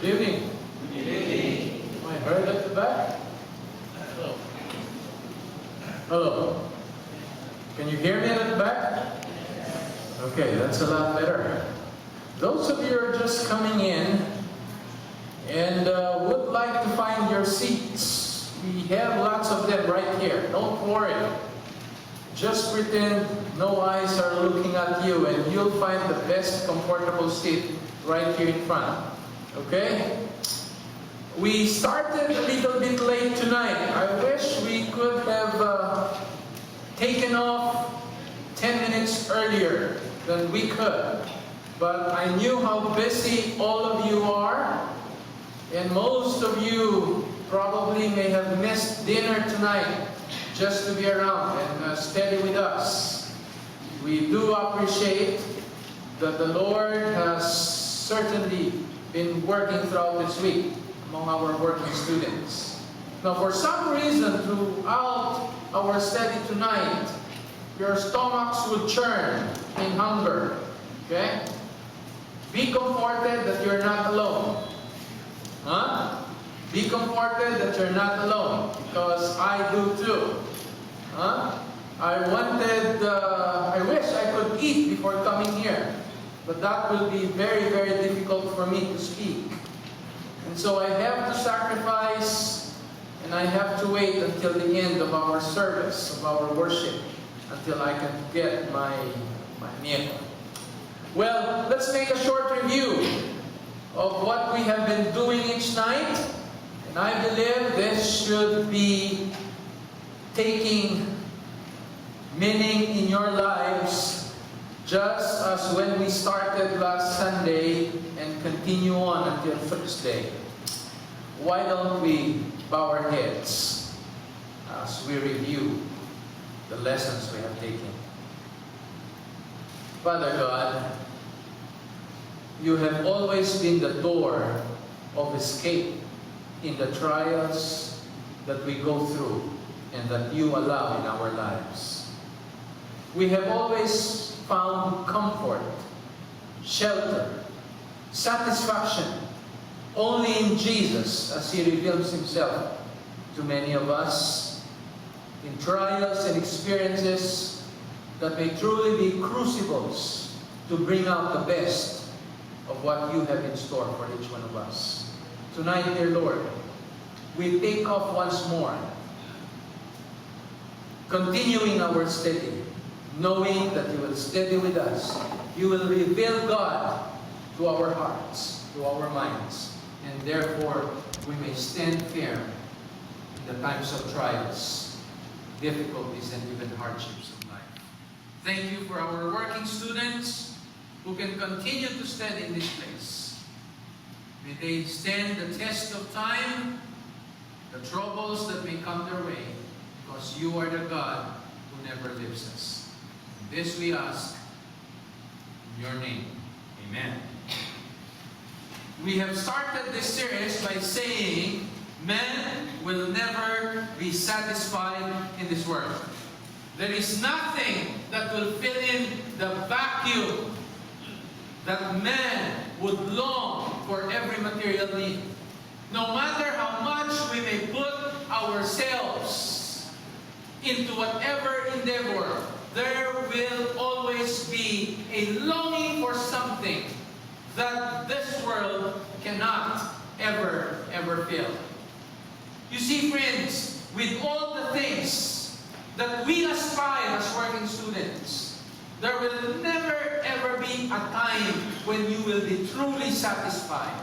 Good evening. Good evening. Am I heard at the back? Hello. Hello. Can you hear me at the back? Okay, that's a lot better. Those of you who are just coming in and would like to find your seats, we have lots of them right here. Don't worry. Just pretend no eyes are looking at you and you'll find the best comfortable seat right here in front. Okay? We started a little bit late tonight. I wish we could have taken off 10 minutes earlier than we could. But I knew how busy all of you are, and most of you probably may have missed dinner tonight just to be around and steady with us. We do appreciate that the Lord has certainly been working throughout this week among our working students. Now, for some reason, throughout our study tonight, your stomachs would churn in hunger. Okay? Be comforted that you're not alone. Huh? Be comforted that you're not alone, because I do too. Huh? I wish I could eat before coming here, but that will be very, very difficult for me to speak. And so I have to sacrifice, and I have to wait until the end of our service, of our worship, until I can get my meal. Well, let's make a short review of what we have been doing each night. And I believe this should be taking meaning in your lives, just as when we started last Sunday and continue on until Thursday. Why don't we bow our heads as we review the lessons we have taken? Father God, you have always been the door of escape in the trials that we go through and that you allow in our lives. We have always found comfort, shelter, satisfaction only in Jesus as He reveals Himself to many of us in trials and experiences that may truly be crucibles to bring out the best of what you have in store for each one of us. Tonight, dear Lord, we take off once more, continuing our study, knowing that you will steady with us. You will reveal God to our hearts, to our minds, and therefore we may stand firm in the times of trials, difficulties, and even hardships of life. Thank you for our working students who can continue to stand in this place. May they stand the test of time, the troubles that may come their way, because you are the God who never leaves us. And this we ask in your name. Amen. We have started this series by saying, man will never be satisfied in this world. There is nothing that will fill in the vacuum that man would long for every material need. No matter how much we may put ourselves into whatever endeavor, there will always be a longing for something that this world cannot ever fill. You see, friends, with all the things that we aspire as working students, there will never ever be a time when you will be truly satisfied.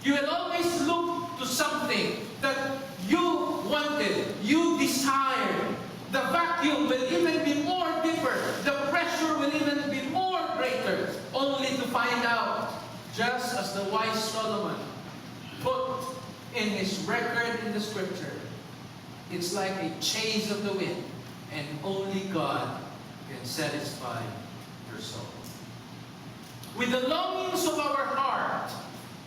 You will always look to something that you wanted, you desired. The vacuum will even be more deeper. The pressure will even be more greater, only to find out, just as the wise Solomon put in his record in the scripture, it's like a chase of the wind, and only God can satisfy your soul. With the longings of our heart,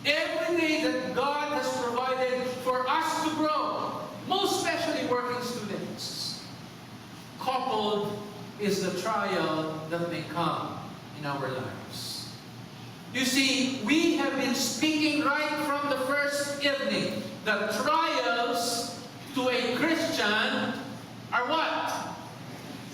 every day that God has provided for us to grow, most especially working students, coupled is the trial that may come in our lives. You see, we have been speaking right from the first evening that trials to a Christian are what?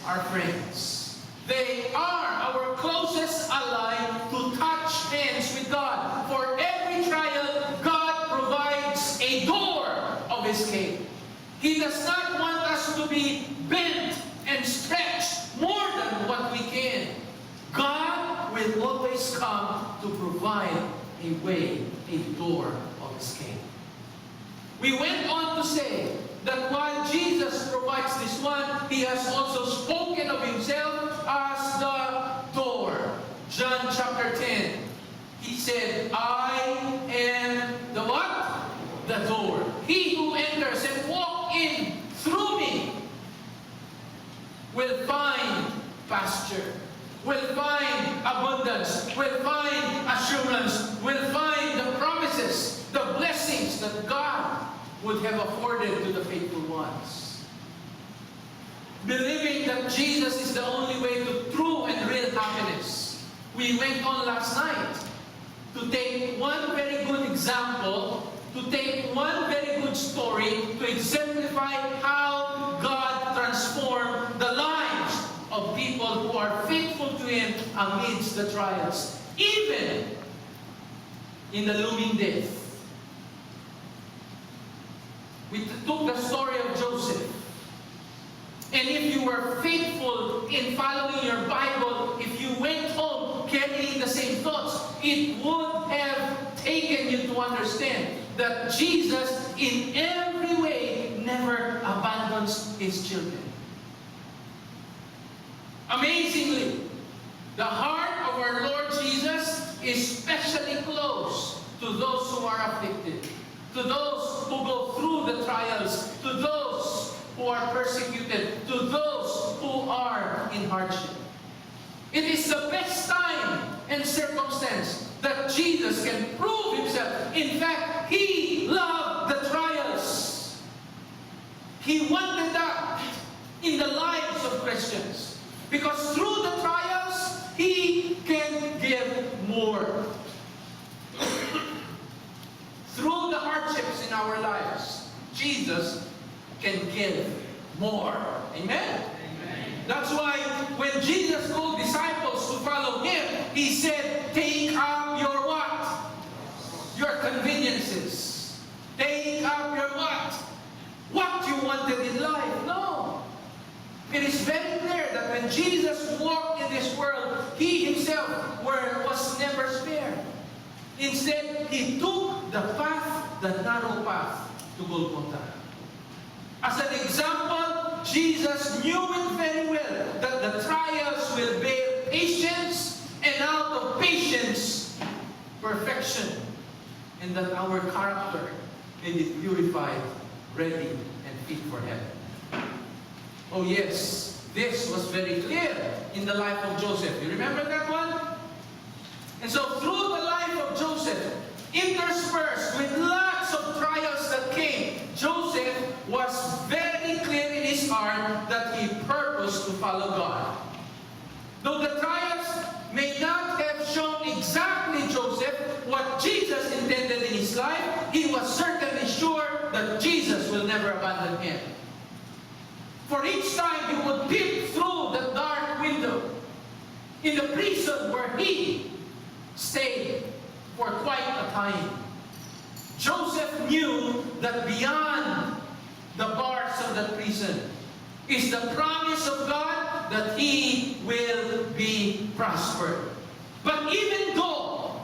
Our friends. They are our closest ally to touch hands with God. For every trial, God provides a door of escape. He does not want us to be bent and stretched more than what we can. God will always come to provide a way, a door of escape. We went on to say that while Jesus provides this one, He has also spoken of Himself as the door. John chapter 10, He said, I am the what? The door. He who enters and walks in through me will find pasture, will find abundance, will find assurance, will find the promises, the blessings that God would have afforded to the faithful ones. Believing that Jesus is the only way to true and real happiness. We went on last night to take one very good example, to take one very good story to exemplify how God transformed the lives of people who are faithful to Him amidst the trials, even in the looming death. We took the story of Joseph. And if you were faithful in following your Bible, if you went home carrying the same thoughts, it would have taken you to understand that Jesus in every way never abandons His children. Amazingly, the heart of our Lord Jesus is specially close to those who are afflicted, to those who go through the trials, to those who are persecuted, to those who are in hardship. It is the best time and circumstance that Jesus can prove Himself. In fact, He loved the trials. He wanted that in the lives of Christians. Because through the trials, He can give more. Through the hardships in our lives, Jesus can give more. Amen? Amen. That's why when Jesus told disciples to follow Him, He said, take up your what? Your conveniences. Take up your what? What you wanted in life. No. It is very clear that when Jesus walked in this world, He Himself was never spared. Instead, He took the path, the narrow path to Golgotha. As an example, Jesus knew it very well that the trials will bear patience, and out of patience, perfection, and that our character may be purified, ready, and fit for heaven. Oh yes, this was very clear in the life of Joseph. You remember that one? And so through the life of Joseph, interspersed with lots of trials that came, Joseph was very clear in his heart that he purposed to follow God. Though the trials may not have shown exactly Joseph what Jesus intended in his life, he was certainly sure that Jesus will never abandon him. For each time he would peep through the dark window in the prison where he stayed for quite a time, Joseph knew that beyond the bars of the prison is the promise of God that he will be prospered. But even though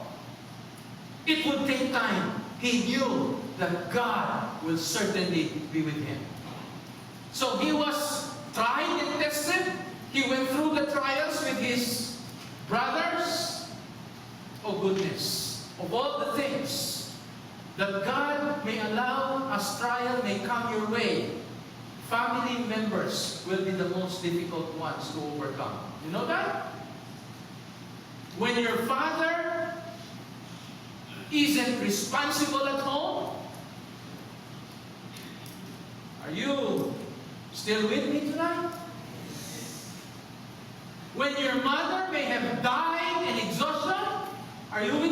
it would take time, he knew that God will certainly be with him. So he was tried and tested. He went through the trials with his brothers. Oh goodness, of all the things that God may allow as trial may come your way, family members will be the most difficult ones to overcome. You know that? When your father isn't responsible at home, are you still with me tonight? When your mother may have died in exhaustion, are you with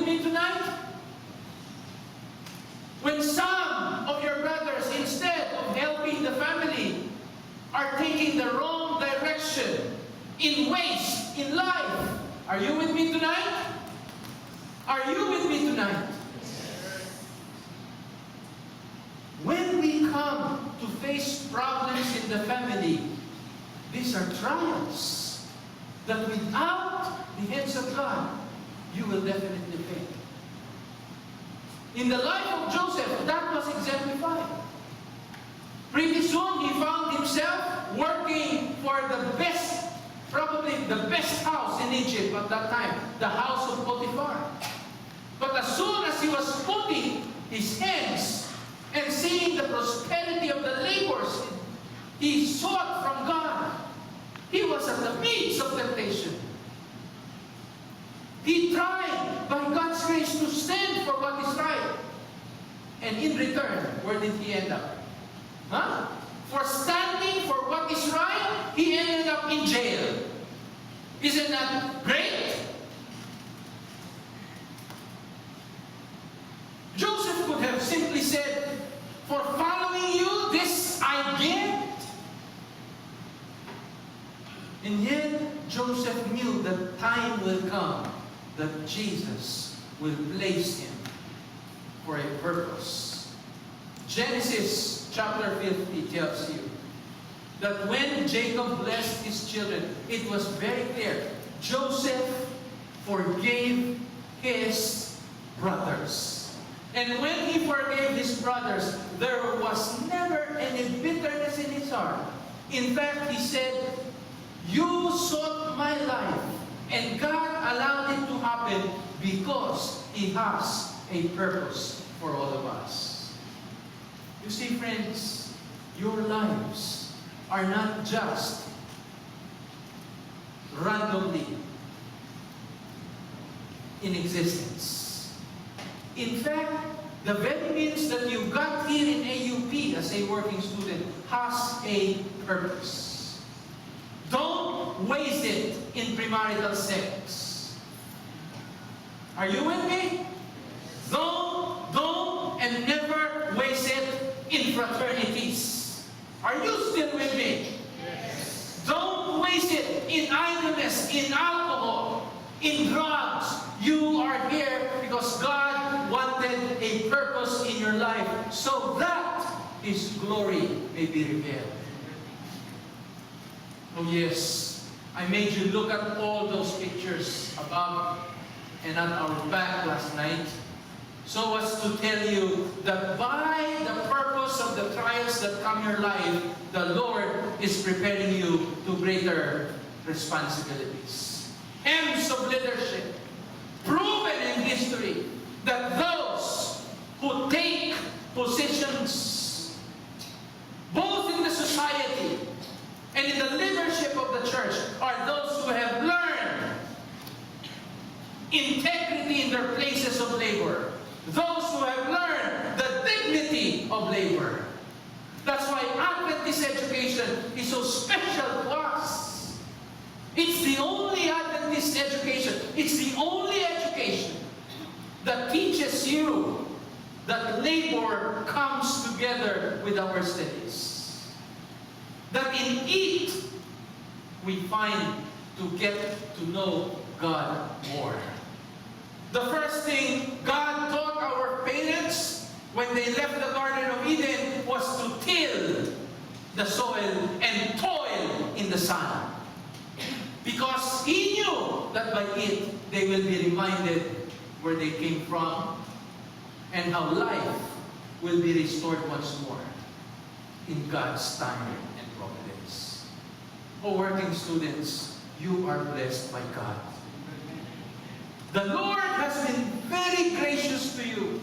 Are you with me tonight? Are you with me tonight? When we come to face problems in the family, these are trials that without the hands of God, you will definitely fail. In the life of Joseph, that was exemplified. Pretty soon, he found himself working for the best, probably the best house in Egypt at that time, the house of Potiphar. But as soon as he was putting his hands and seeing the prosperity of the labors he sought from God, he was at the midst of temptation. He tried, by God's grace, to stand for what is right. And in return, where did he end up? For standing for what is right, he ended up in jail. Isn't that great? Joseph could have simply said, for following you, this I get. And yet, Joseph knew that time will come that Jesus will place him for a purpose. Genesis chapter 50 tells you that when Jacob blessed his children, it was very clear. Joseph forgave his brothers. And when he forgave his brothers, there was never any bitterness in his heart. In fact, he said, you sought my life, and God allowed it to happen because He has a purpose for all of us. You see, friends, your lives are not just randomly in existence. In fact, the very means that you got here in AUP as a working student has a purpose. Don't waste it in premarital sex. Are you with me? Don't and never waste it in fraternities. Are you still with me? Yes. Don't waste it in idleness, in alcohol, in drugs. You are here because God wanted a purpose in your life so that His glory may be revealed. Oh yes, I made you look at all those pictures above and at our back last night, so as to tell you that by the purpose of the trials that come in your life, the Lord is preparing you to greater responsibilities. Hymns of leadership, proven in history that those who take positions, both in the society and in the leadership of the church, are those who have learned integrity in their places of labor. Those who have learned the dignity of labor. That's why Adventist education is so special to us. It's the only Adventist education. It's the only education that teaches you that labor comes together with our studies. That in it, we find to get to know God more. The first thing God taught our parents when they left the Garden of Eden was to till the soil and toil in the sun. Because He knew that by it, they will be reminded where they came from and how life will be restored once more in God's time. Oh, working students, you are blessed by God. The Lord has been very gracious to you.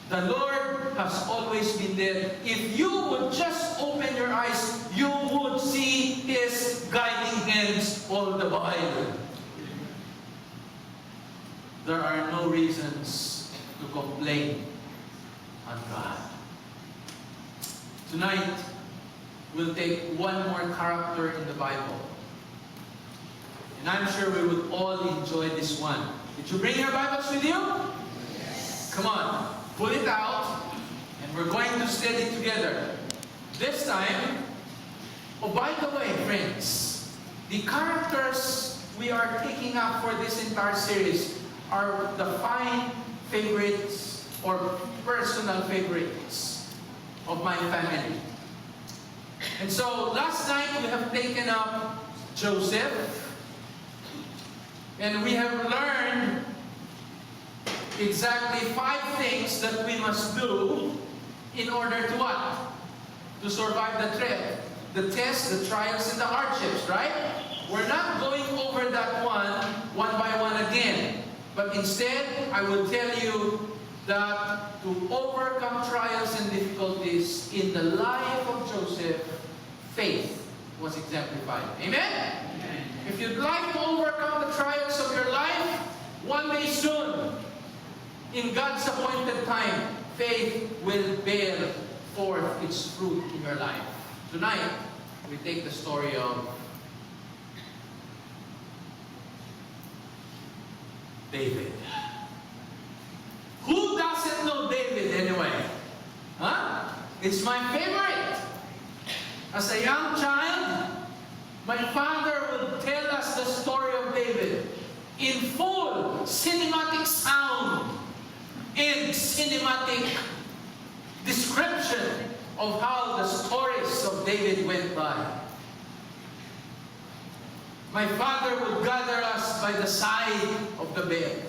The Lord has always been there. If you would just open your eyes, you would see His guiding hands all the while. There are no reasons to complain on God. Tonight, we'll take one more character in the Bible. And I'm sure we would all enjoy this one. Did you bring your Bibles with you? Yes. Come on, pull it out, and we're going to study together. This time, oh, by the way, friends, the characters we are taking up for this entire series are the 5 favorites or personal favorites of my family. And so last night we have taken up Joseph, and we have learned exactly 5 things that we must do in order to what? To survive the tests, the trials, and the hardships, right? We're not going over that one by one again. But instead, I will tell you that to overcome trials and difficulties in the life of Joseph, faith was exemplified. Amen? Amen. If you'd like to overcome the trials of your life, one day soon, in God's appointed time, faith will bear forth its fruit in your life. Tonight, we take the story of David. Who doesn't know David anyway? Huh? It's my favorite. As a young child, my father would tell us the story of David in full cinematic sound and cinematic description of how the stories of David went by. My father would gather us by the side of the bed,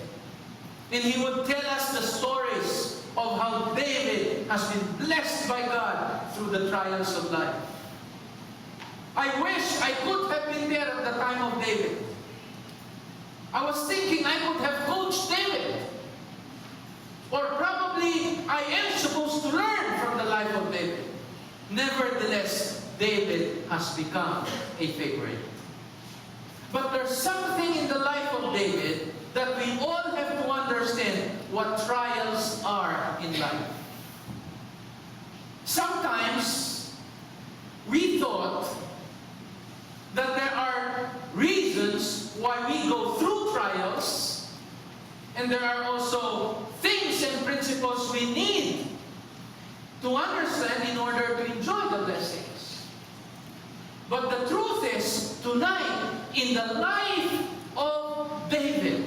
and he would tell us the stories of how David has been blessed by God through the trials of life. I wish I could have been there at the time of David. I was thinking I could have coached David. Or probably I am supposed to learn from the life of David. Nevertheless, David has become a favorite. But there's something in the life of David that we all have to understand what trials are in life. Sometimes we thought that there are reasons why we go through trials, and there are also things and principles we need to understand in order to enjoy the blessings. But the truth is, tonight, in the life of David,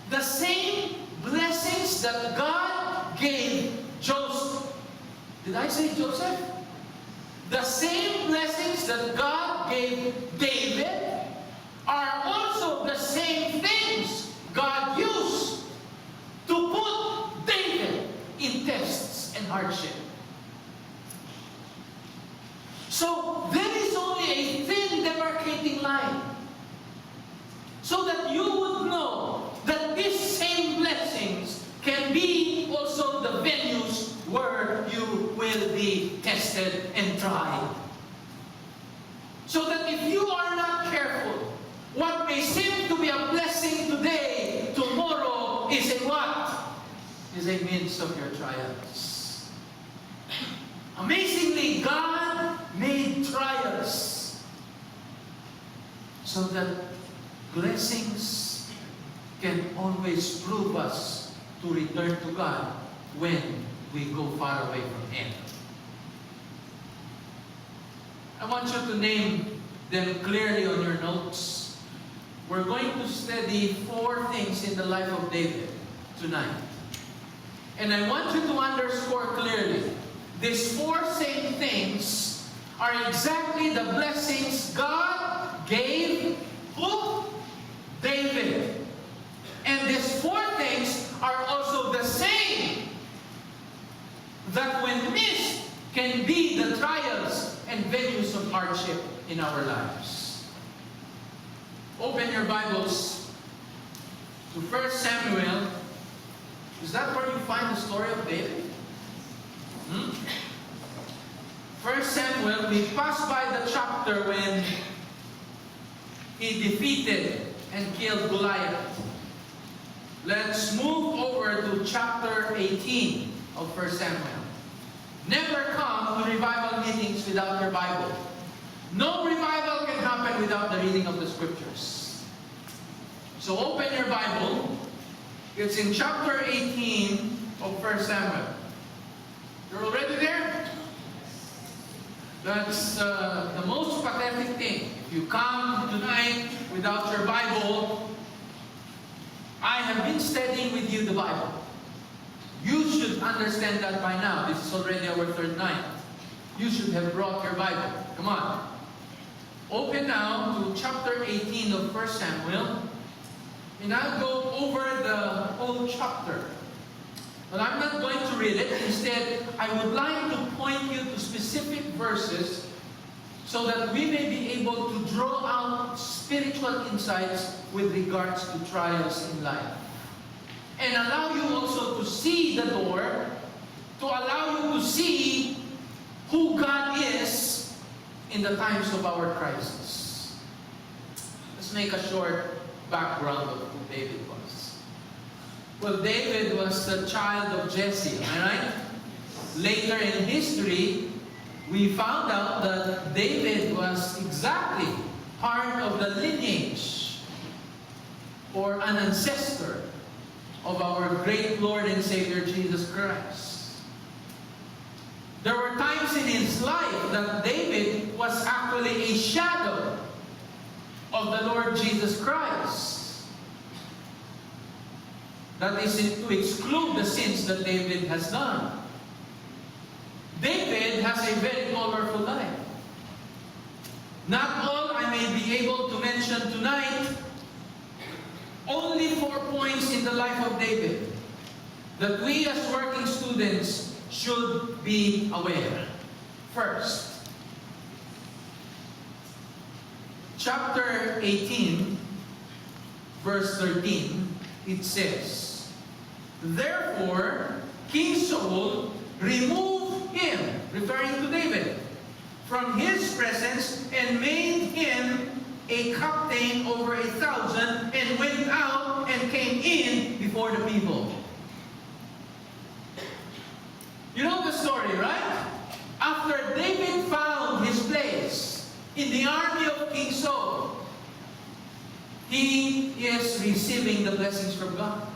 the same blessings that God gave Joseph. Did I say Joseph? The same blessings that God gave David are also the same things God used to put David in tests and hardship. So there is only a thin demarcating line, so that you would know that these same blessings can be also the venues where you will be tested and tried. So that if you are not careful, what may seem to be a blessing today, tomorrow is a what? Is a means of your trials. Amazingly, God made trials so that blessings can always prove us to return to God when we go far away from Him. I want you to name them clearly on your notes. We're going to study 4 things in the life of David tonight. And I want you to underscore clearly, these 4 same things are exactly the blessings God gave who? David. And these 4 things are also the same that when missed can be the trials and venues of hardship in our lives. Open your Bibles to 1 Samuel. Is that where you find the story of David? 1 Samuel, we passed by the chapter when he defeated and killed Goliath. Let's move over to chapter 18 of 1 Samuel. Never come to revival meetings without your Bible. No revival can happen without the reading of the Scriptures. So open your Bible. It's in chapter 18 of 1 Samuel. You're already there? That's the most pathetic thing. If you come tonight without your Bible, I have been studying with you the Bible. You should understand that by now. This is already our third night. You should have brought your Bible. Come on. Open now to chapter 18 of 1 Samuel. And I'll go over the whole chapter. But I'm not going to read it. Instead, I would like to point you to specific verses so that we may be able to draw out spiritual insights with regards to trials in life. And allow you also to see the door, to allow you to see who God is in the times of our crisis. Let's make a short background of who David was. Well, David was the child of Jesse, am I right? Later in history, we found out that David was exactly part of the lineage or an ancestor of our great Lord and Savior Jesus Christ. There were times in his life that David was actually a shadow of the Lord Jesus Christ. That is to exclude the sins that David has done. David has a very colorful life. Not all I may be able to mention tonight. Only 4 points in the life of David that we as working students should be aware. First, chapter 18, verse 13, it says, "Therefore, King Saul removed him," referring to David, "from his presence and made him a captain over 1,000, and went out and came in before the people." You know the story, right? After David found his place in the army of King Saul, he is receiving the blessings from God.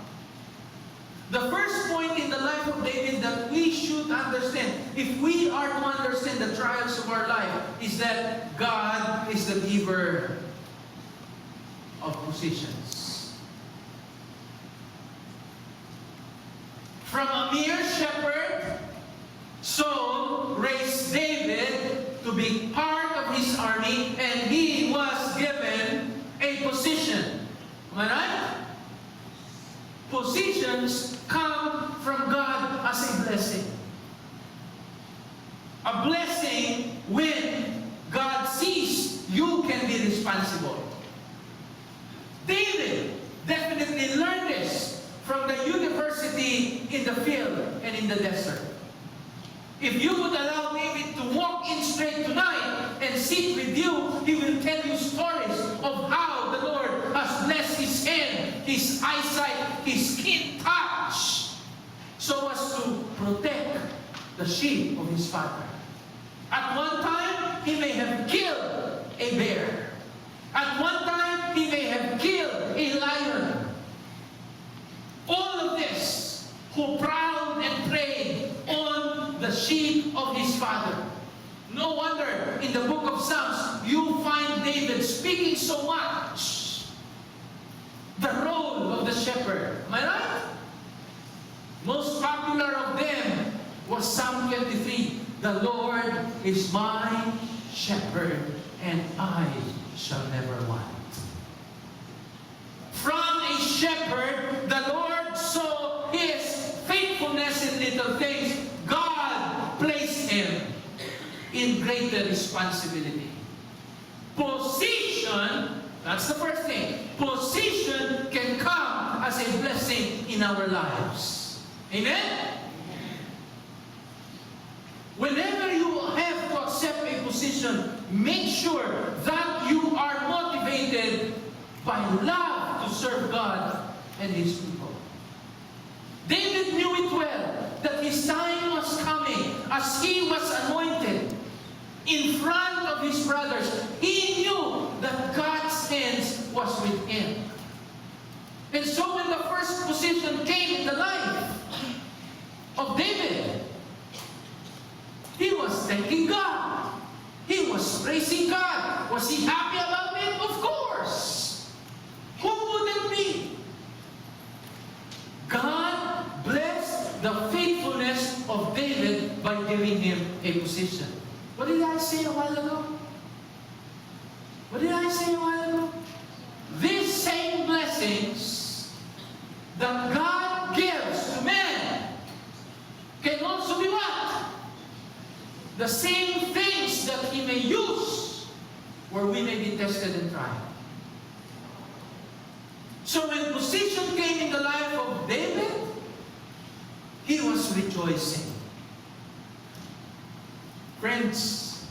The first point in the life of David that we should understand, if we are to understand the trials of our life, is that God is the giver of positions. From a mere shepherd, Saul raised David to be part of his army, and he was given a position. Am I right? Positions come from God as a blessing. A blessing when God sees you can be responsible. David definitely learned this from the university in the field and in the desert. If you would allow David to walk in straight tonight and sit with you, he will tell you stories of how the Lord has blessed his hand, his eyesight, his keen touch, so as to protect the sheep of his father. At one time, he may have killed a bear. At one time, he may have killed a lion. All of this, who prowled and preyed on the sheep of his father. No wonder in the book of Psalms, you find David speaking so much the role of the shepherd. Am I right? Most popular of them was Psalm 23. "The Lord is my shepherd, and I shall never want." From a shepherd, the Lord saw his faithfulness in little things. God placed him in greater responsibility. Position, that's the first thing. Position can come as a blessing in our lives. Amen? Whenever you have to accept a position, make sure that you are motivated by love to serve God and His people. David knew it well that his time was coming as he was anointed in front of his brothers. He knew that God's hands was with him. And so when the first position came in the life of David, he was thanking God. He was praising God. Was he happy about it? Of course. giving him a position. What did I say a while ago? What did I say a while ago? These same blessings that God gives to men can also be what? The same things that He may use where we may be tested and tried. So when position came in the life of David, he was rejoicing. Friends,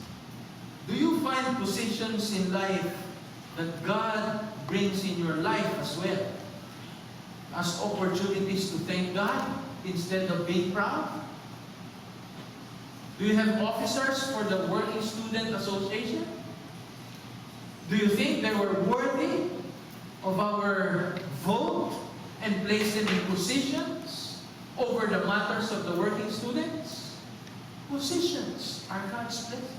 do you find positions in life that God brings in your life as well as opportunities to thank God instead of being proud? Do you have officers for the Working Student Association? Do you think they were worthy of our vote and place them in positions over the matters of the working students? Positions are God's blessings.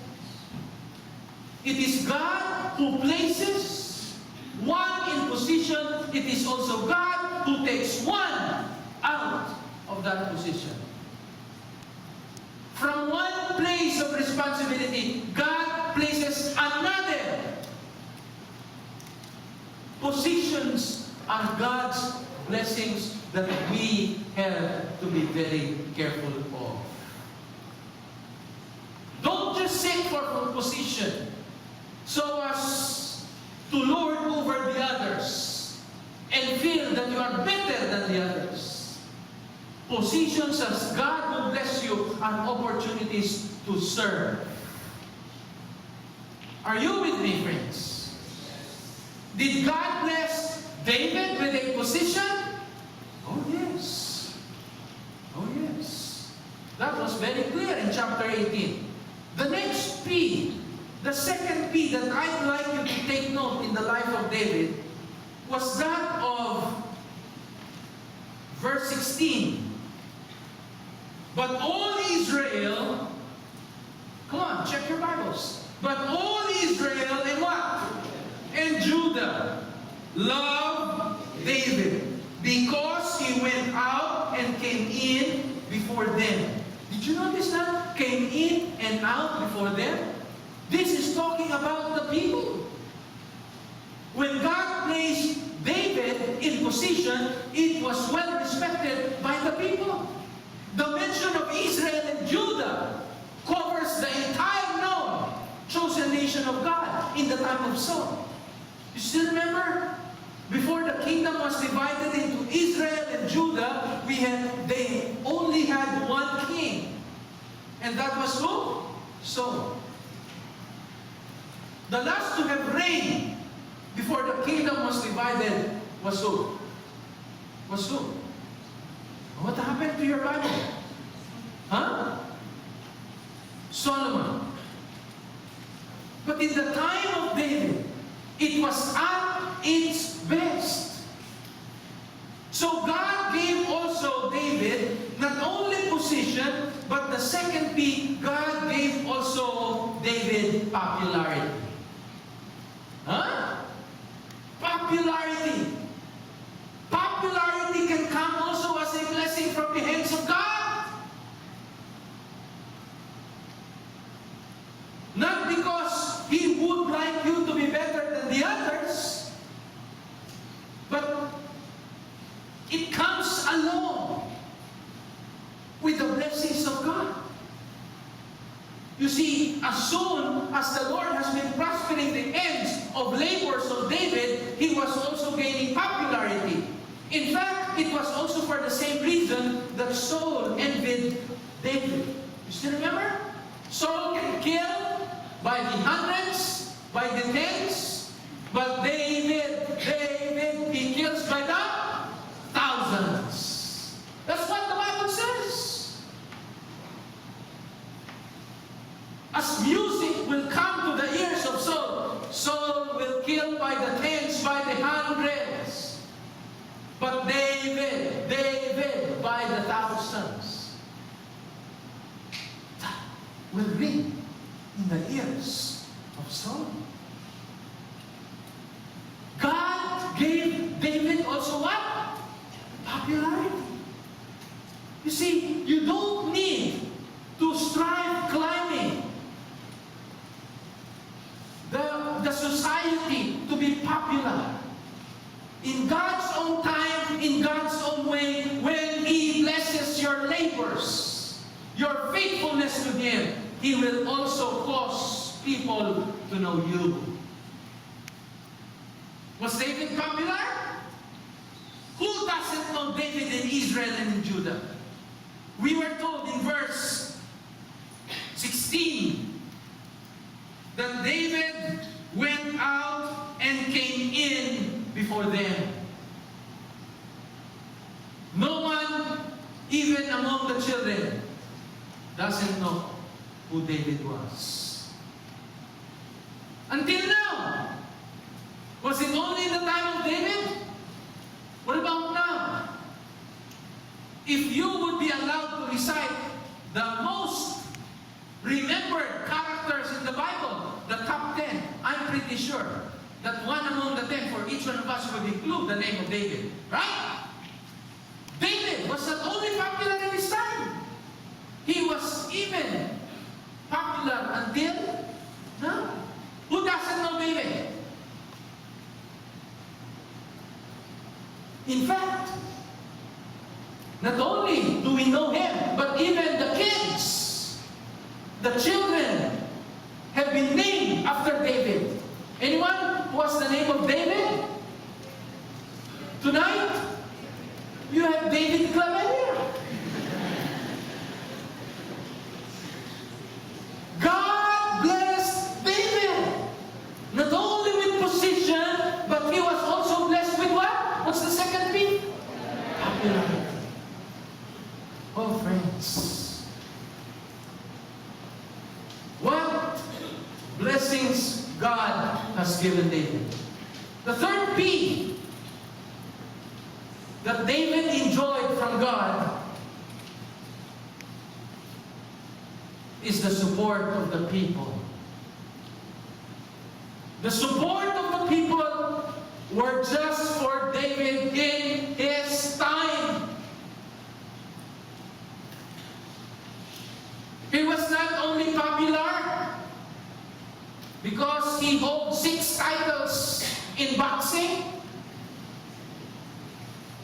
It is God who places one in position. It is also God who takes one out of that position. From one place of responsibility, God places another. Positions are God's blessings that we have to be very careful of. Don't just seek for a position so as to lord over the others and feel that you are better than the others. Positions as God will bless you are opportunities to serve. Are you with me, friends? Did God bless David with a position? Oh yes. Oh yes. That was very clear in chapter 18. The next P, the second P that I'd like you to take note in the life of David was that of verse 16. But all Israel, come on, check your Bibles. But all Israel and what? And Judah loved David because he went out and came in before them. Did you notice that? Came in and out before them. This is talking about the people. When God placed David in position, it was well respected by the people. The mention of Israel and Judah covers the entire known chosen nation of God in the time of Saul. You still remember? Before the kingdom was divided into Israel and Judah, they only had one king. And that was who? Saul. The last to have reigned before the kingdom was divided was who? Was who? What happened to your Bible? Huh? Solomon. But in the time of David, it was at its best. So God gave also David not only position, but the second P, God gave also David popularity. Huh? Popularity. Popularity can come also as a blessing from the hands of God. Not because He would like you to be better than the others, but it comes along with the blessings of God. You see, as soon as the Lord has been prospering the ends of labors of David, he was also gaining popularity. In fact, it was also for the same reason that Saul envied David. You still remember? Saul can kill by the hundreds, by the tens, but David, he kills by the thousands. That's what the Bible says. As music will come to the ears of Saul, Saul will kill by the tens, by the hundreds. But David by the thousands. That will ring in the ears of Saul. God gave David also what? Popularity. You see, you don't need to strive in God's own time, in God's own way, when He blesses your labors, your faithfulness to Him, He will also cause people to know you. Was David popular? Who doesn't know David in Israel and in Judah? We were told in verse 16 that David went out and came in before them. No one, even among the children, doesn't know who David was. Until now. Was it only in the time of David? What about now? If you would be allowed to recite the most remembered characters in the Bible, the top 10, I'm pretty sure that one among the 10 for each one of us would include the name of David. Right? David was not only popular in his time, he was even popular until now. Who doesn't know David? In fact, not only do we know him, but even the kids, the children, have been named after David. Anyone who has the name of David? Tonight, you have David Claveria. God blessed David. Not only with position, but he was also blessed with what? What's the second P? Popularity. Oh, friends. What blessings God has given David. The third P that David enjoyed from God is the support of the people. The support of the people were just for David in his time. He was not only popular because he holds 6 titles in boxing,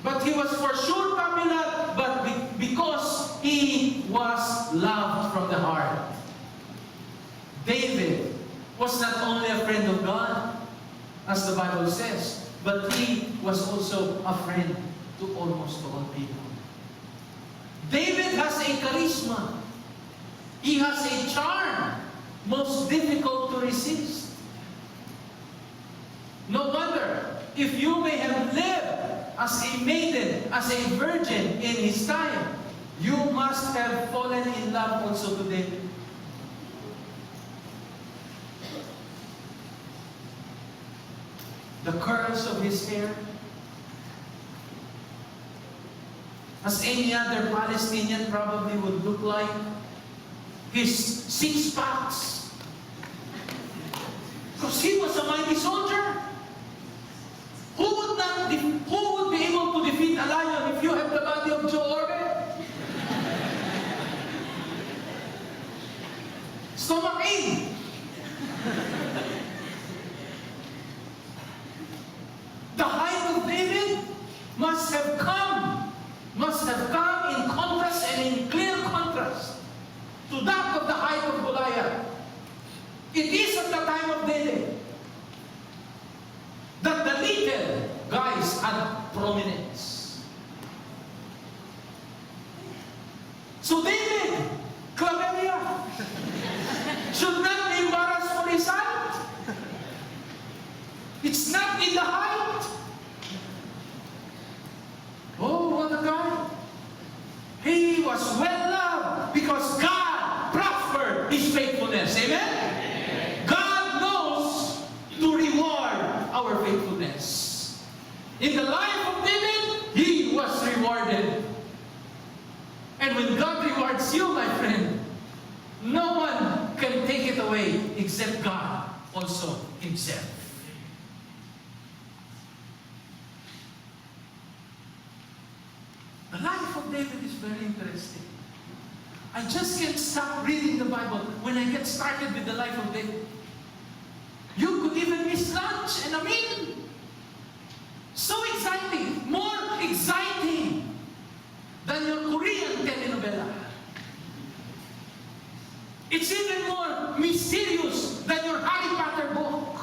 but he was for sure popular, but because he was loved from the heart. David was not only a friend of God, as the Bible says, but he was also a friend to almost all people. David has a charisma. He has a charm, most difficult to resist. No wonder, if you may have lived as a maiden, as a virgin in his time, you must have fallen in love also to David. The curls of his hair, as any other Palestinian probably would look like, his 6 packs, because he was a mighty soldier. Who would be able to defeat a lion if you have the body of Joe Orbe? Stomach ache. The height of David must have come in contrast and in clear contrast to that of the height of Goliath. It is at the time of David that the little guys had prominence. So David, Claveria, should not be embarrassed for his height. It's not in the height. Oh, what a guy. He was well loved because God prospered his faithfulness. Amen? God knows to reward our faithfulness. In the life of David, he was rewarded. And when God rewards you, my friend, no one can take it away except God also himself. The life of David is very interesting. I just can't stop reading the Bible when I get started with the life of David. You could even miss lunch and a meal. So nothing more exciting than your Korean telenovela. It's even more mysterious than your Harry Potter book.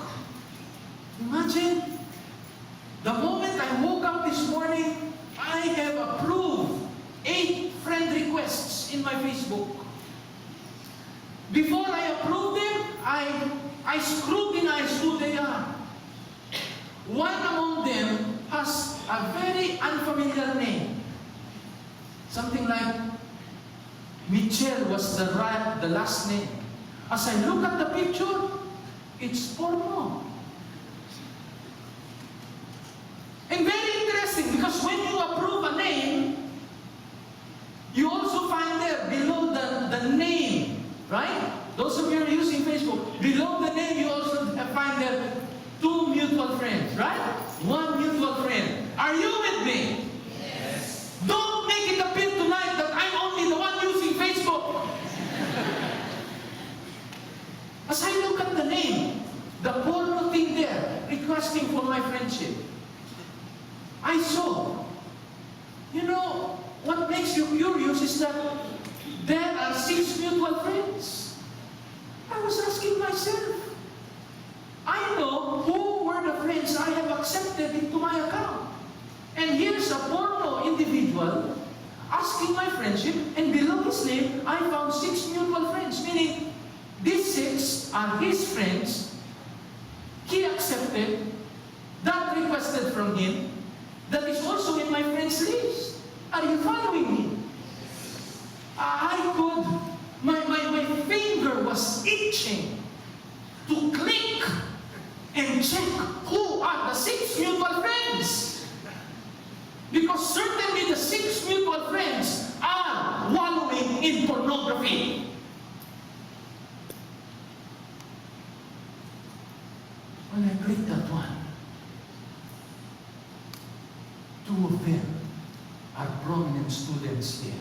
Imagine, the moment I woke up this morning, I have approved 8 friend requests in my Facebook. Before I approve them, I scrutinize who they are. One among them has a very unfamiliar name. Something like Michelle was the last name. As I look at the picture, it's porno. And very interesting, because when you approve a name, you also find there below the name, right? Those of you who are using Facebook, below the name you also find there 2 mutual friends, right? 1 mutual friend. Are you with me? Yes. Don't make it appear tonight that I'm only the one using Facebook. As I look at the name, the porno thing there, requesting for my friendship, I saw, what makes you curious is that there are 6 mutual friends. I was asking myself, I know who were the friends I have accepted into my account. And here's a porno individual asking my friendship, and below his name, I found 6 mutual friends, meaning these 6 are his friends. He accepted, that requested from him, that is also in my friends list. Are you following me? My finger was itching to click and check who are the 6 mutual friends. Because certainly the 6 mutual friends are wallowing in pornography. When I clicked that one, 2 of them are prominent students there.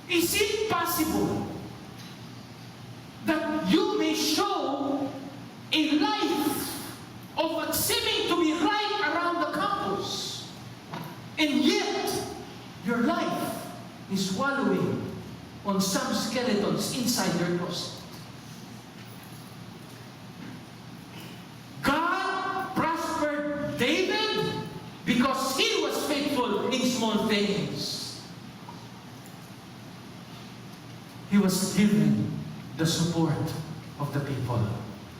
Is it possible that you may show a life of what seeming to be right around the campus, and yet your life is wallowing on some skeletons inside your closet? God prospered David because he was faithful in small things. He was given the support of the people.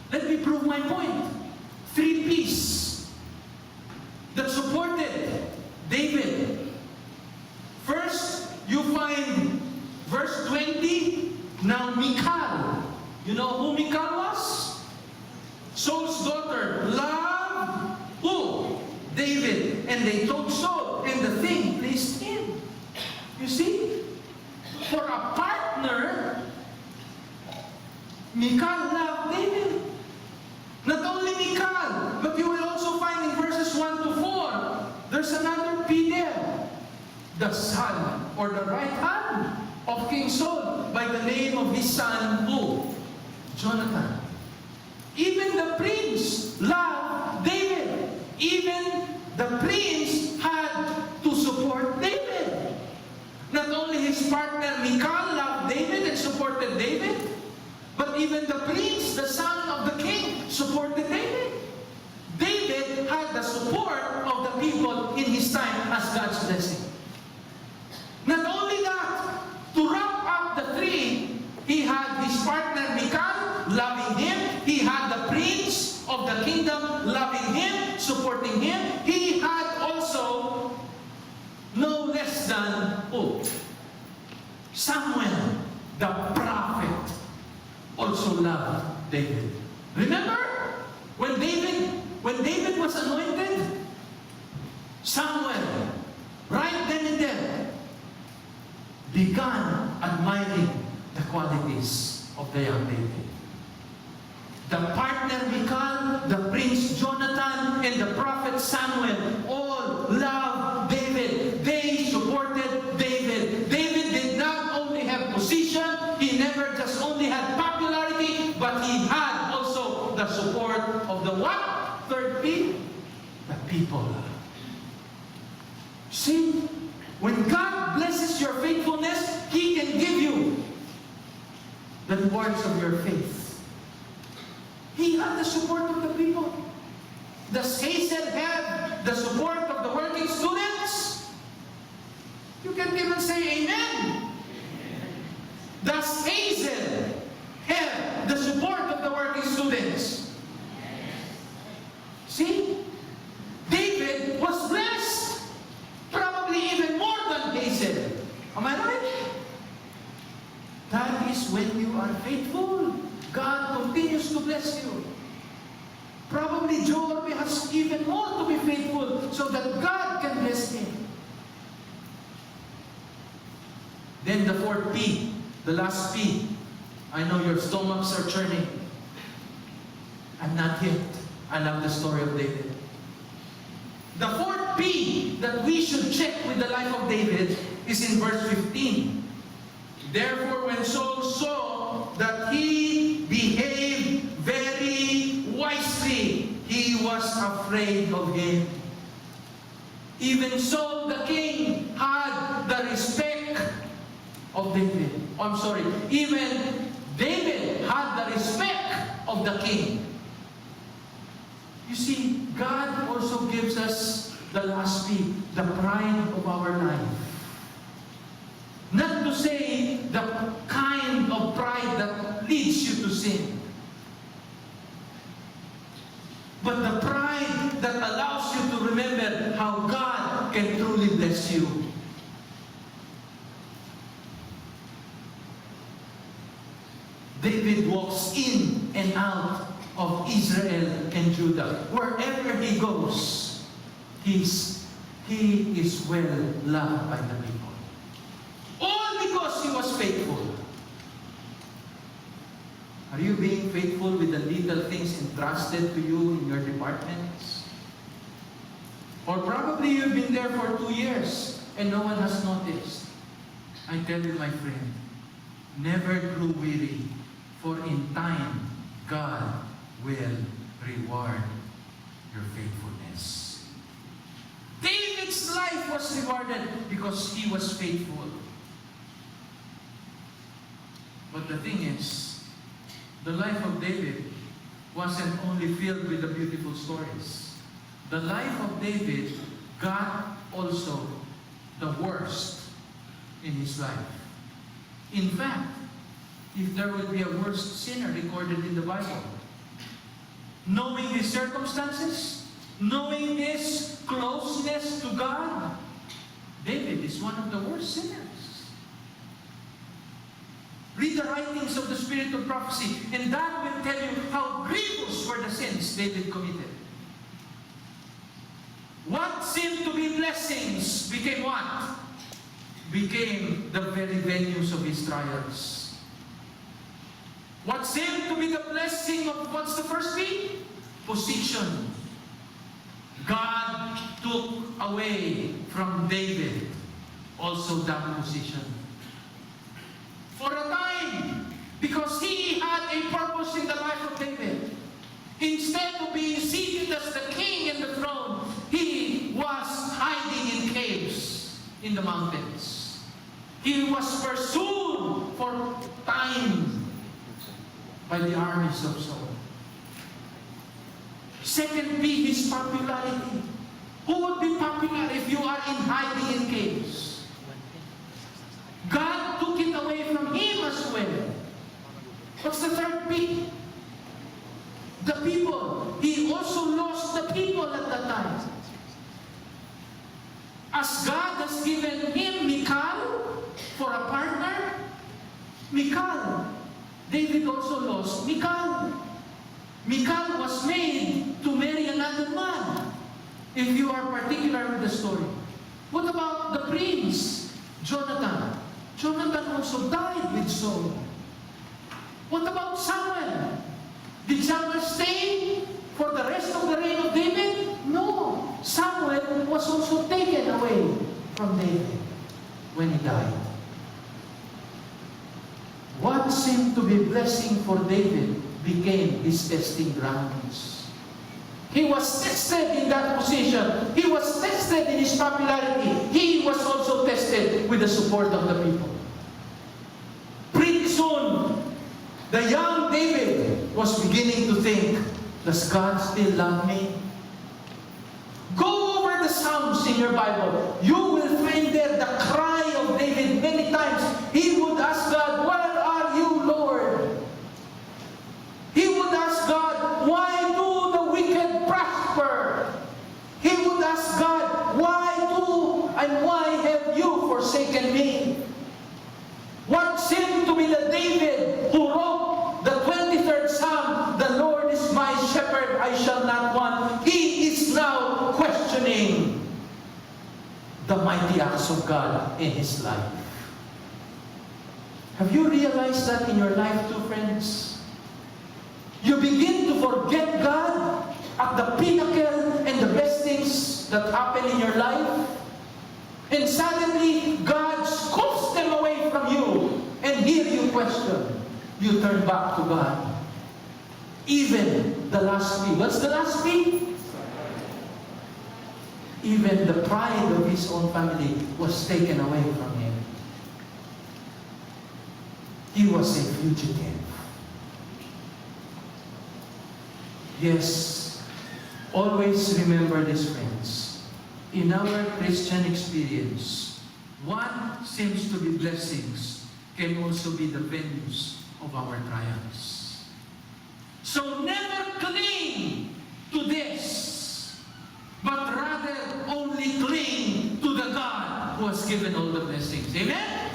Let me prove my point. 3 P's that supported David. First, you find verse 20. Now Michal. You know who Michal was? Saul's daughter. Loved who? David. And they told Saul. And the thing pleased him. You see? For a partner, Michal loved David. Not only Michal, but you will also find in verses 1 to 4, there's another P there. The son, or the right hand of King Saul, by the name of his son, who? Jonathan. Even the prince loved David. Even the prince had to support David. Not only his partner Michal loved David and supported David, but even the prince, the son of the king, supported David. David had the support of the people in his time as God's blessing. Not only that, to wrap up the 3, he had his partner Michal loving him. He had the prince of the kingdom loving him, supporting him. He had also no less than who? Samuel, the prophet, also loved David. Remember when David was anointed? Samuel, right then and there, began admiring the qualities of the young David. The partner Michal, the prince Jonathan, and the prophet Samuel all loved David. They supported David. David did not only have position, he never just only had popularity, but he had also the support of the what? 3rd P? people. See, when God blesses your faithfulness, He can give you the rewards of your faith. He had the support of the people. Does Hazel have the support of the working students? You can even say amen. Does Hazel have the support of the working students? See? David was blessed. Probably even more than Hazel. Am I right? That is when you are faithful. God continues to bless you. Probably Job has even more to be faithful so that God can bless him. Then the fourth P, the last P. I know your stomachs are churning. I'm not yet. I love the story of David. The fourth P that we should check with the life of David is in verse 15. Therefore, when Saul saw that he behaved very wisely, he was afraid of him. Even Saul the king had the respect of David. Even David had the respect of the king. You see, God also gives us the last P, the pride of our life. Not to say the kind of pride that leads you to sin, but the pride that allows you to remember how God can truly bless you. David walks in and out of Israel and Judah. Wherever he goes, he is well loved by the people. All because he was faithful. Are you being faithful with the little things entrusted to you in your departments? Or probably you've been there for 2 years and no one has noticed. I tell you, my friend, never grow weary, for in time God will reward your faithfulness. David's life was rewarded because he was faithful. But the thing is, the life of David wasn't only filled with the beautiful stories. The life of David got also the worst in his life. In fact, if there would be a worst sinner recorded in the Bible, knowing his circumstances, knowing his closeness to God, David is one of the worst sinners. Read the writings of the Spirit of Prophecy, and that will tell you how grievous were the sins David committed. What seemed to be blessings became what? Became the very venues of his trials. What seemed to be the blessing of, what's the first thing? Position. God took away from David also that position. For a time, because he had a purpose in the life of David. Instead of being seated as the king in the throne, he was hiding in caves in the mountains. He was pursued for time by the armies of Saul. Second P, his popularity. Who would be popular if you are in hiding in caves? God took it away from him as well. What's the third P? The people. He also lost the people at that time. As God has given him Michal for a partner, Michal, David also lost Michal. Michal was made to marry another man, if you are particular with the story. What about the prince, Jonathan? Jonathan also died with Saul. What about Samuel? Did Samuel stay for the rest of the reign of David? No. Samuel was also taken away from David when he died. What seemed to be blessing for David became his testing grounds. He was tested in that position. He was tested in his popularity. He was also tested with the support of the people. Pretty soon, the young David was beginning to think, does God still love me? Go over the Psalms in your Bible. You will find there the cry of David many times. He would ask God, where are you, Lord? He would ask God, why do the wicked prosper? He would ask God, why have you forsaken me? What seemed to be the David who wrote the 23rd Psalm, the Lord is my shepherd, I shall not want. He is now questioning the mighty acts of God in his life. Have you realized that in your life too, friends? You begin to forget God at the pinnacle and the best things that happen in your life. And suddenly, God scoops them away from you. And here you question. You turn back to God. Even the last P. What's the last P? Even the pride of his own family was taken away from him. He was a fugitive. Yes, always remember this, friends. In our Christian experience, what seems to be blessings can also be the venues of our trials. So never cling to this, but rather only cling to the God who has given all the blessings. Amen?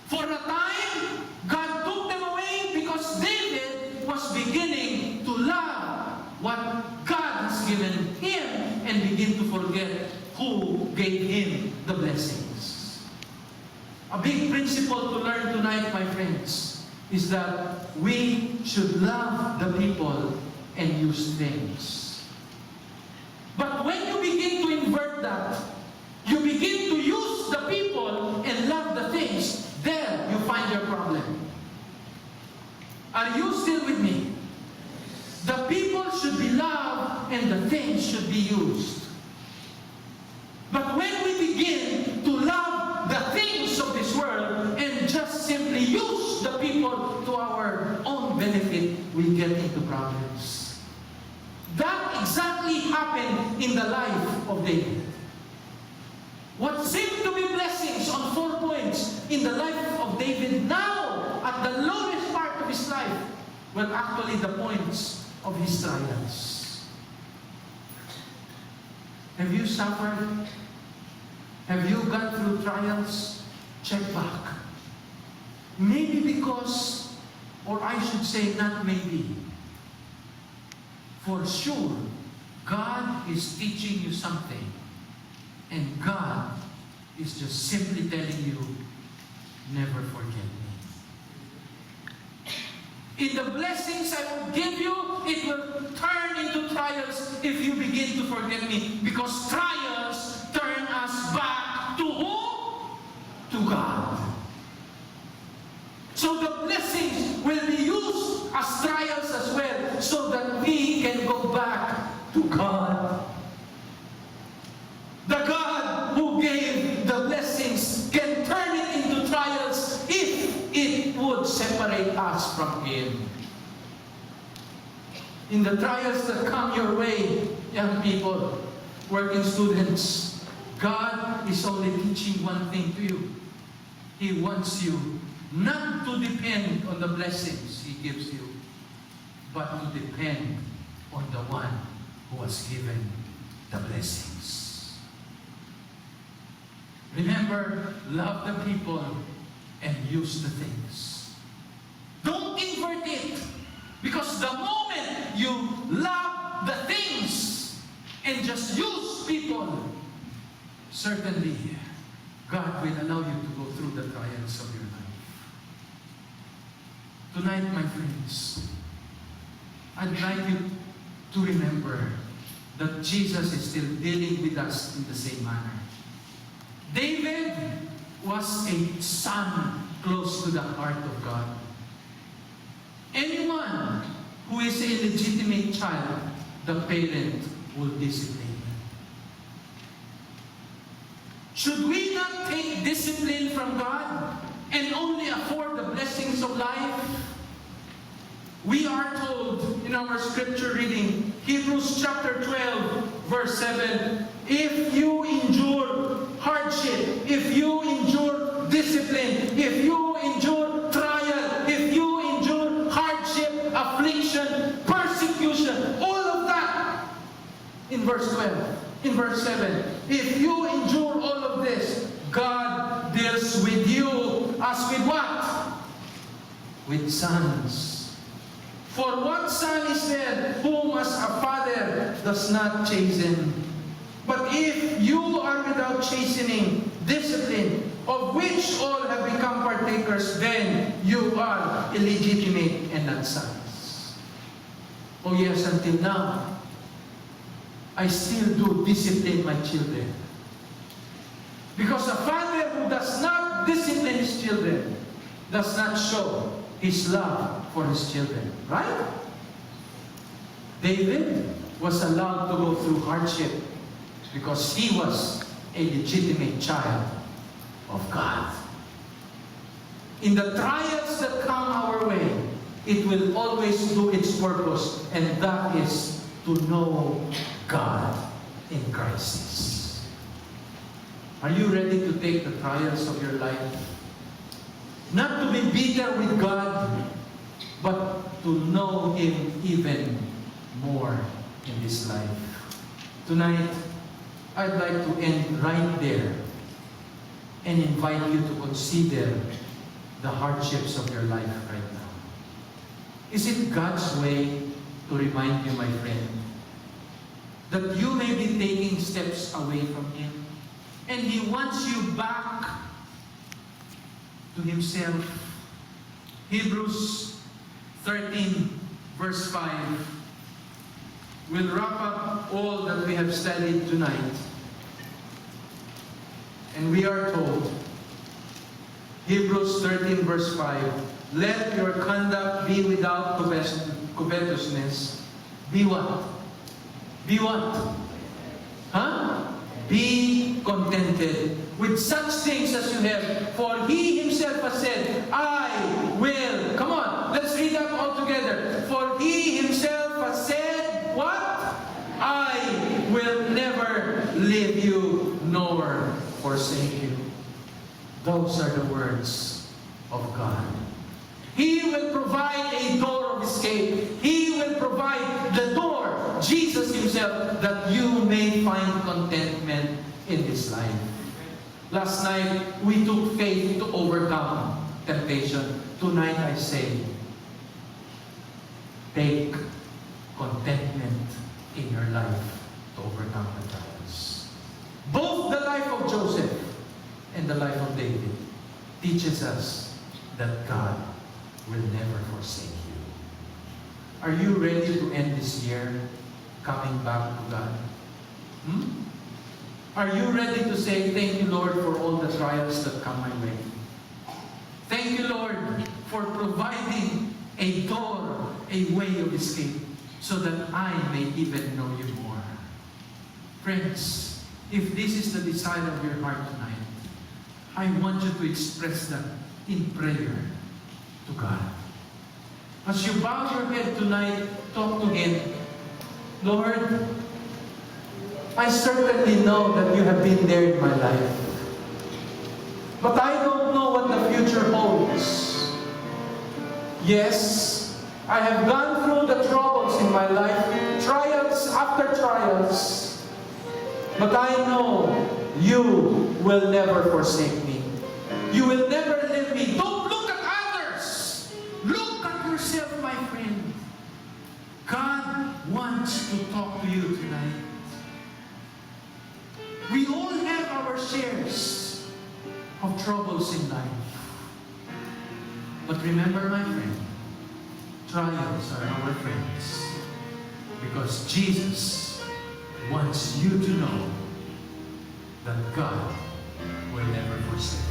For a time, God took them away because David was beginning to love what God has given him and begin to forget who gave him the blessings. A big principle to learn tonight, my friends, is that we should love the people and use things. But when you begin to invert that, you begin to use the people and love the things, there you find your problem. Are you still with me? The people should be loved and the things should be used. But when we begin to love the things of this world and just simply use the people to our own benefit, we get into problems. That exactly happened in the life of David. What seemed to be blessings on 4 points in the life of David now, at the lowest part of his life, were actually the points of his trials. Have you suffered? Have you gone through trials? Check back. Maybe because, or I should say not maybe, for sure, God is teaching you something. And God is just simply telling you, never forget me. In the blessings I will give you, it will turn into trials if you begin to forget me. Because trials turn us back to who? To God. So the blessings will be used as trials as well, so that we can go back to God. The God who gave the blessings can turn it into trials if it would separate us from Him. In the trials that come your way, young people, working students, God is only teaching one thing to you. He wants you not to depend on the blessings He gives you, but to depend on the one who has given the blessings. Remember, love the people and use the things. Don't invert it. Because the moment you love the things and just use people, certainly God will allow you to go through the trials of your life. Tonight, my friends, I'd like you to remember that Jesus is still dealing with us in the same manner. David was a son close to the heart of God. Anyone who is a legitimate child the parent will discipline. Should we not take discipline from God and only afford the blessings of life? We are told in our scripture reading, Hebrews chapter 12, verse 7, if you endure hardship, if you endure discipline, if you endure trial, if you endure hardship, affliction, persecution, all of that, in verse 12, in verse 7, if you endure all of this, God deals with you as with what? With sons. For what son is there whom as a father does not chasten? But if you are without chastening, discipline, of which all have become partakers, then you are illegitimate and not sons. Oh yes, until now, I still do discipline my children. Because a father who does not discipline his children does not show his love for his children. Right? David was allowed to go through hardship because he was a legitimate child of God. In the trials that come our way, it will always do its purpose, and that is to know God in crisis. Are you ready to take the trials of your life? Not to be bitter with God, but to know Him even more in this life. Tonight, I'd like to end right there and invite you to consider the hardships of your life right now. Is it God's way to remind you, my friend, that you may be taking steps away from Him, and He wants you back to Himself? Hebrews 13, verse 5 will wrap up all that we have studied tonight. And we are told, Hebrews 13, verse 5, let your conduct be without covetousness. Be what? Be what? Huh? Be contented with such things as you have, for He Himself has said, I will. Come on, let's read that all together. For He Himself has said, what? I will never leave you nor forsake you. Those are the words of God. He will provide a door of escape. He will provide the door, Jesus Himself, that you may find contentment in this life. Last night, we took faith to overcome temptation. Tonight, I say, take contentment in your life to overcome the trials. Both the life of Joseph and the life of David teaches us that God will never forsake you. Are you ready to end this year coming back to God? Are you ready to say, thank you, Lord, for all the trials that come my way? Thank you, Lord, for providing a door, a way of escape, so that I may even know you more. Friends, if this is the desire of your heart tonight, I want you to express that in prayer to God. As you bow your head tonight, talk to Him. Lord, I certainly know that you have been there in my life. But I don't know what the future holds. Yes, I have gone through the troubles in my life, trials after trials. But I know you will never forsake me. You will never leave me. Don't look at others. Look at yourself, my friend. God wants to talk to you tonight. We all have our shares of troubles in life. But remember, my friend, trials are our friends. Because Jesus wants you to know that God will never forsake you.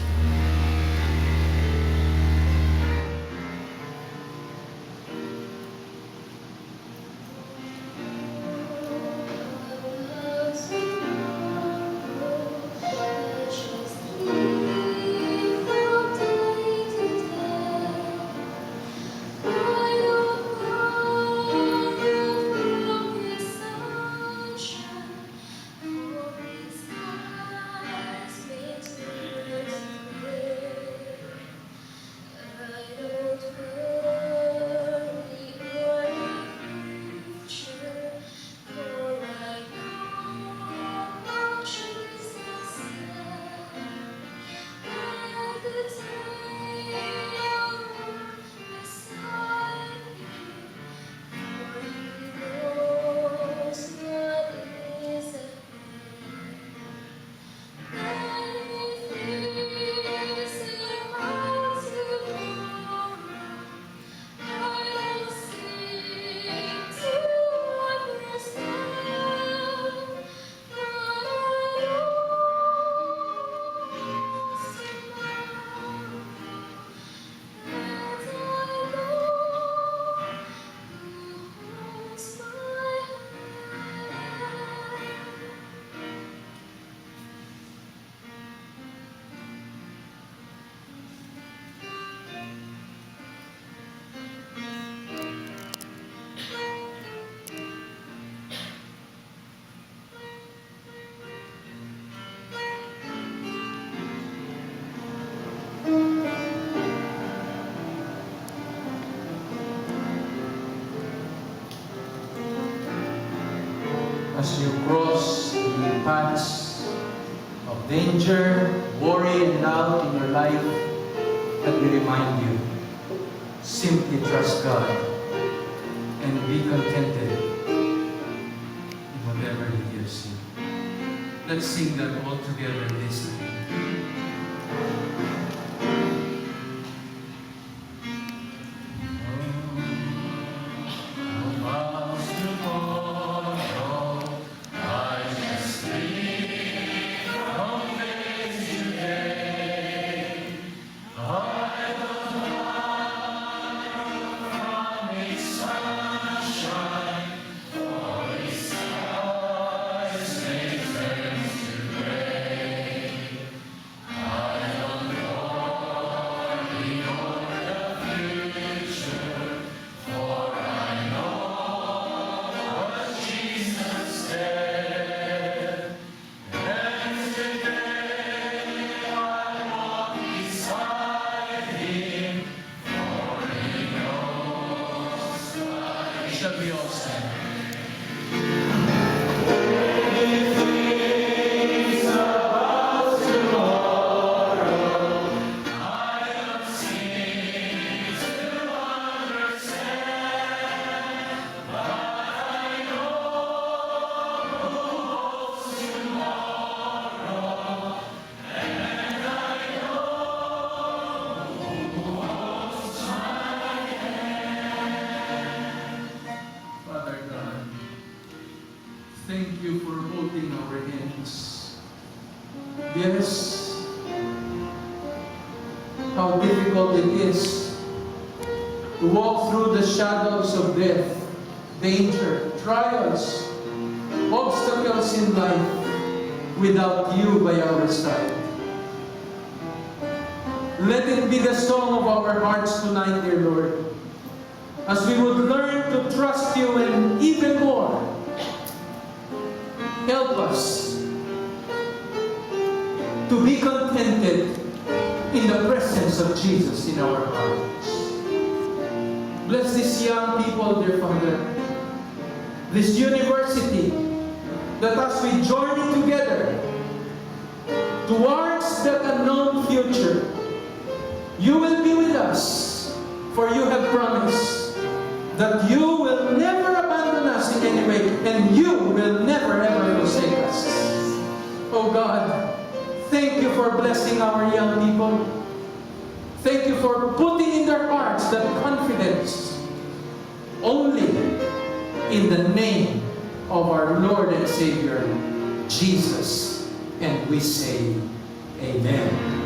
as you cross the paths of danger, worry, and doubt in your life, let me remind you, simply trust God and be contented in whatever He gives you. Let's sing that all together this night. Shall we all stand? Father God, thank you for holding our hands. Yes, how difficult it is to walk through the shadows of death, danger, trials, obstacles in life without you by our side. Let it be the song of our hearts tonight, dear Lord, as we would learn to trust you and even more, help us to be contented in the presence of Jesus in our hearts. Bless these young people, dear Father, this university, that as we journey together towards that unknown future, you will be with us, for you have promised that you will never abandon us in any way, and you will never ever forsake us. Oh God, thank you for blessing our young people. Thank you for putting in their hearts that confidence only in the name of our Lord and Savior, Jesus. And we say, Amen.